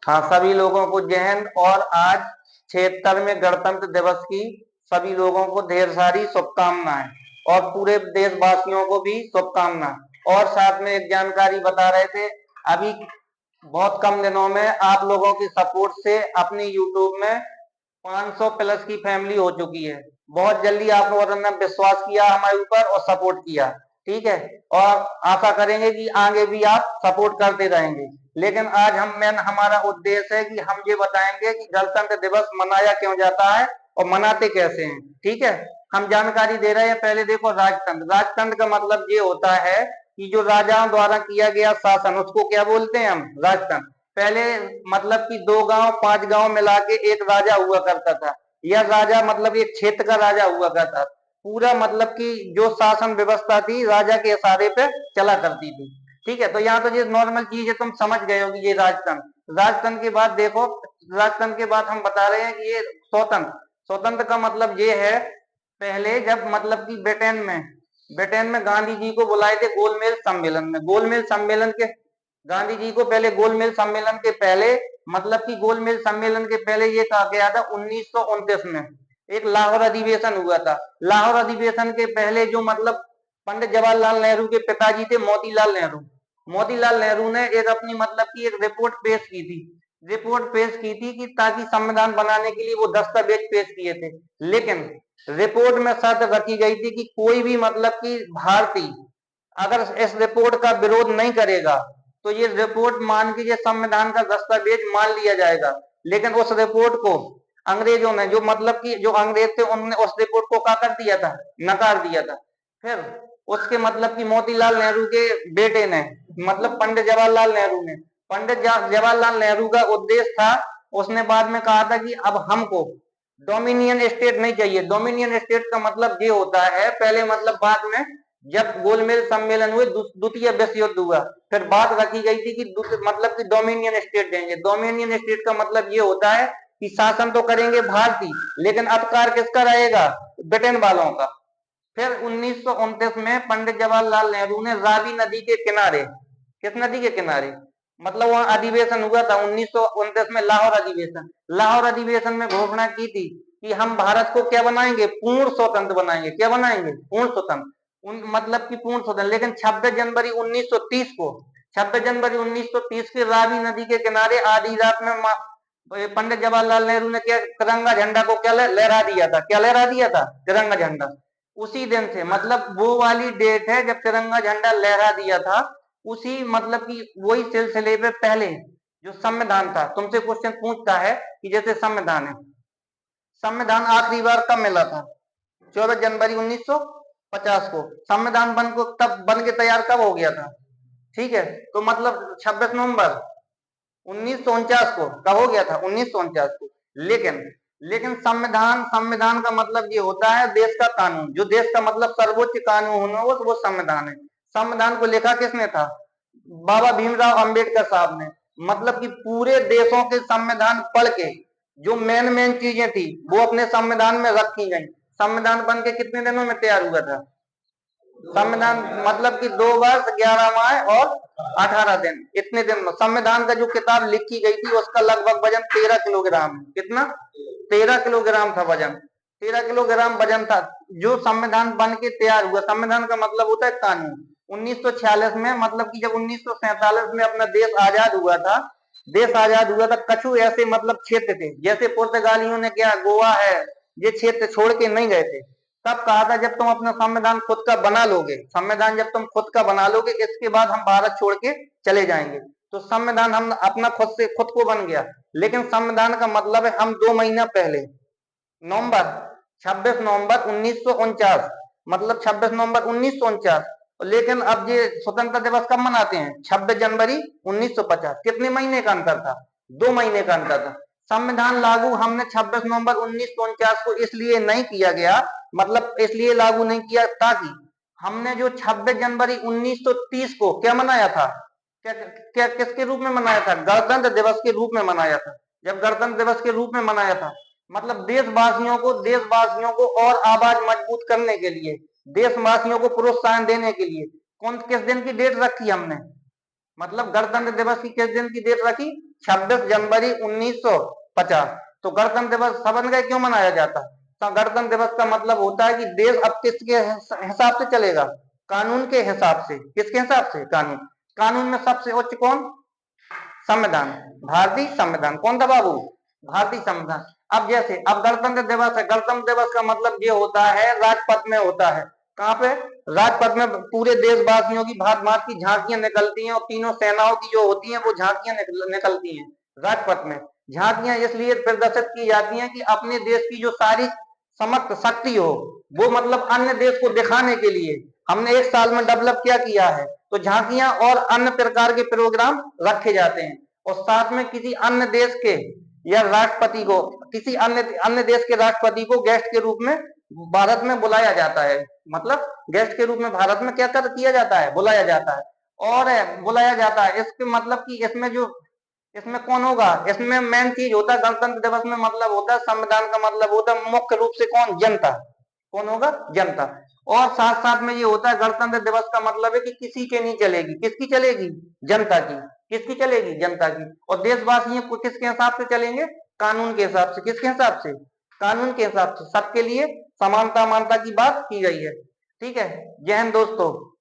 हाँ, सभी लोगों को जय हिंद। और आज 76वें गणतंत्र दिवस की सभी लोगों को ढेर सारी शुभकामनाएं, और पूरे देशवासियों को भी शुभकामनाएं। और साथ में एक जानकारी बता रहे थे, अभी बहुत कम दिनों में आप लोगों की सपोर्ट से अपनी यूट्यूब में 500 प्लस की फैमिली हो चुकी है। बहुत जल्दी आप लोगों ने विश्वास किया हमारे ऊपर और सपोर्ट किया, ठीक है। और आशा करेंगे कि आगे भी आप सपोर्ट करते रहेंगे। लेकिन आज हमारा उद्देश्य है कि हम ये बताएंगे कि गणतंत्र दिवस मनाया क्यों जाता है और मनाते कैसे हैं, ठीक है। हम जानकारी दे रहे हैं। पहले देखो, राजतंत्र। राजतंत्र का मतलब ये होता है कि जो राजाओं द्वारा किया गया शासन, उसको क्या बोलते हैं हम? राजतंत्र। पहले मतलब कि 2 गांव 5 गांव मिला के एक राजा हुआ करता था। यह राजा मतलब एक क्षेत्र का राजा हुआ करता था। पूरा मतलब कि जो शासन व्यवस्था थी राजा के इशारे पे चला करती थी, ठीक है। तो यहाँ तो ये नॉर्मल चीज है, तुम समझ गए हो कि ये राजतंत्र। राजतंत्र के बाद देखो, राजतंत्र के बाद हम बता रहे हैं कि ये स्वतंत्र। स्वतंत्र का मतलब ये है, पहले जब मतलब कि ब्रिटेन में गांधी जी को बुलाए थे गोलमेज सम्मेलन में। गोलमेज सम्मेलन के गांधी जी को पहले गोलमेज सम्मेलन के पहले मतलब कि गोलमेज सम्मेलन के पहले ये कहा गया था 1929 में एक लाहौर अधिवेशन हुआ था। लाहौर अधिवेशन के पहले जो मतलब पंडित जवाहरलाल नेहरू के पिताजी थे मोतीलाल नेहरू। मोतीलाल नेहरू ने एक अपनी मतलब की एक रिपोर्ट पेश की थी कि ताकि संविधान बनाने के लिए वो दस्तावेज पेश किए थे। लेकिन रिपोर्ट में शर्त रखी गई थी कि कोई भी मतलब कि भारतीय अगर इस रिपोर्ट का विरोध नहीं करेगा तो ये रिपोर्ट मान के ये संविधान का दस्तावेज मान लिया जाएगा। लेकिन उस रिपोर्ट को अंग्रेजों ने, जो मतलब कि जो अंग्रेज थे, उन्होंने उस रिपोर्ट को क्या कर दिया था? नकार दिया था। फिर उसके मतलब कि मोतीलाल नेहरू के बेटे ने, मतलब पंडित जवाहरलाल नेहरू का उद्देश्य था, उसने बाद में कहा था कि अब हमको डोमिनियन स्टेट नहीं चाहिए। डोमिनियन स्टेट का मतलब ये होता है, पहले मतलब बाद में जब गोलमेज सम्मेलन हुए, द्वितीय विश्व युद्ध हुआ, फिर बात रखी गई थी कि मतलब कि डोमिनियन स्टेट देंगे। डोमिनियन स्टेट का मतलब ये होता है कि शासन तो करेंगे भारतीय, लेकिन अधिकार किसका रहेगा? ब्रिटेन वालों का। फिर 1929 में पंडित जवाहरलाल नेहरू ने रावी नदी के किनारे, किस नदी के किनारे, मतलब वहां अधिवेशन हुआ था 1929 में, लाहौर अधिवेशन में घोषणा की थी कि हम भारत को क्या बनाएंगे? पूर्ण स्वतंत्र बनाएंगे। क्या बनाएंगे? पूर्ण स्वतंत्र। मतलब कि पूर्ण स्वतंत्र। लेकिन 26 जनवरी 1930 की रावी नदी के किनारे आधी रात में पंडित जवाहरलाल नेहरू ने क्या तिरंगा झंडा को क्या लहरा दिया था? क्या लहरा दिया था? तिरंगा झंडा। उसी दिन से मतलब वो वाली डेट है जब तिरंगा झंडा लहरा दिया था। उसी मतलब कि वही सिलसिले पे पहले जो संविधान था, तुमसे क्वेश्चन पूछता है कि जैसे संविधान है, संविधान आखिरी बार कब मिला था? 14 जनवरी 1950 को। संविधान बन के तैयार कब हो गया था? ठीक है, तो मतलब 26 नवंबर 1949 को। कब हो गया था? 1949 को। लेकिन लेकिन संविधान संविधान का मतलब ये होता है देश का कानून। जो देश का मतलब सर्वोच्च कानून हो वो संविधान है। संविधान को लिखा किसने था? बाबा भीमराव अंबेडकर साहब ने। मतलब कि पूरे देशों के संविधान पढ़ के जो मेन मेन चीजें थी वो अपने संविधान में रखी गई। संविधान बन के कितने दिनों में तैयार हुआ था? संविधान मतलब कि 2 वर्ष 11 माह और 18 दिन, इतने दिन में संविधान का जो किताब लिखी गई थी उसका लगभग वजन 13 किलोग्राम है। कितना? 13 किलोग्राम था वजन। 13 किलोग्राम वजन था। जो संविधान बन के तैयार हुआ, संविधान का मतलब होता है कानून। 1946 में मतलब कि जब 1947 में अपना देश आजाद हुआ था, कछु ऐसे मतलब क्षेत्र थे, जैसे पुर्तगालियों ने क्या गोवा है, ये क्षेत्र छोड़ के नहीं गए थे। तब कहा था जब तुम अपना संविधान खुद का बना लोगे, संविधान जब तुम खुद का बना लोगे, इसके बाद हम भारत छोड़ के चले जाएंगे। तो संविधान हम अपना खुद को बन गया। लेकिन संविधान का मतलब है हम 2 महीना पहले नवंबर 26 नवंबर 1949, मतलब 26 नवंबर 1949। लेकिन अब ये स्वतंत्रता दिवस कब मनाते हैं? 26 जनवरी 1950। कितने महीने का अंतर था? 2 महीने का अंतर था। संविधान लागू हमने 26 नवंबर 1949 को इसलिए नहीं किया गया, मतलब इसलिए लागू नहीं किया ताकि हमने जो 26 जनवरी 1930 को क्या मनाया था, क्या क्या किसके रूप में मनाया था? गणतंत्र दिवस के रूप में मनाया था। जब गणतंत्र दिवस के रूप में मनाया था, मतलब देशवासियों को और आवाज मजबूत करने के लिए, देशवासियों को प्रोत्साहन देने के लिए, किस दिन की डेट रखी हमने? मतलब गणतंत्र दिवस की किस दिन की डेट रखी? 26 जनवरी 1950। तो गणतंत्र दिवस समझ गए क्यों मनाया जाता है? तो गणतंत्र दिवस का मतलब होता है कि देश अब किसके हिसाब से चलेगा? कानून के हिसाब से। किसके हिसाब से? कानून। कानून में सबसे उच्च कौन? संविधान, भारतीय संविधान। कौन था बाबू? भारतीय संविधान। अब जैसे अब गणतंत्र दिवस है, गणतंत्र दिवस का मतलब ये होता है राजपथ में होता है। कहाँ पे? राजपथ में पूरे देशवासियों की भांत भांत की झांकियां निकलती हैं और तीनों सेनाओं की जो होती हैं वो झांकियां निकलती हैं राजपथ में। झांकियां इसलिए प्रदर्शित की जाती हैं कि अपने देश की जो सारी समस्त शक्ति हो, वो मतलब अन्य देश को दिखाने के लिए हमने एक साल में डेवलप क्या किया है। तो झांकियां और अन्य प्रकार के प्रोग्राम रखे जाते हैं और साथ में किसी अन्य देश के या राष्ट्रपति को, किसी अन्य अन्य देश के राष्ट्रपति को गेस्ट के रूप में भारत में बुलाया जाता है। मतलब गेस्ट के रूप में भारत में क्या कर किया जाता है? बुलाया जाता है। और बुलाया जाता है इसके मतलब कि इसमें कौन होगा? इसमें मेन चीज होता है गणतंत्र दिवस में मतलब होता है संविधान का मतलब होता है मुख्य रूप से कौन? जनता। कौन होगा? जनता। और साथ साथ में ये होता है गणतंत्र दिवस का मतलब है कि किसी के नहीं चलेगी। किसकी चलेगी? जनता की। किसकी चलेगी? जनता की। और देशवासियों को किसके हिसाब से चलेंगे? कानून के हिसाब से। किसके हिसाब से? कानून के हिसाब से। सबके लिए समानता मानता की बात की गई है। ठीक है। जय हिंद दोस्तों।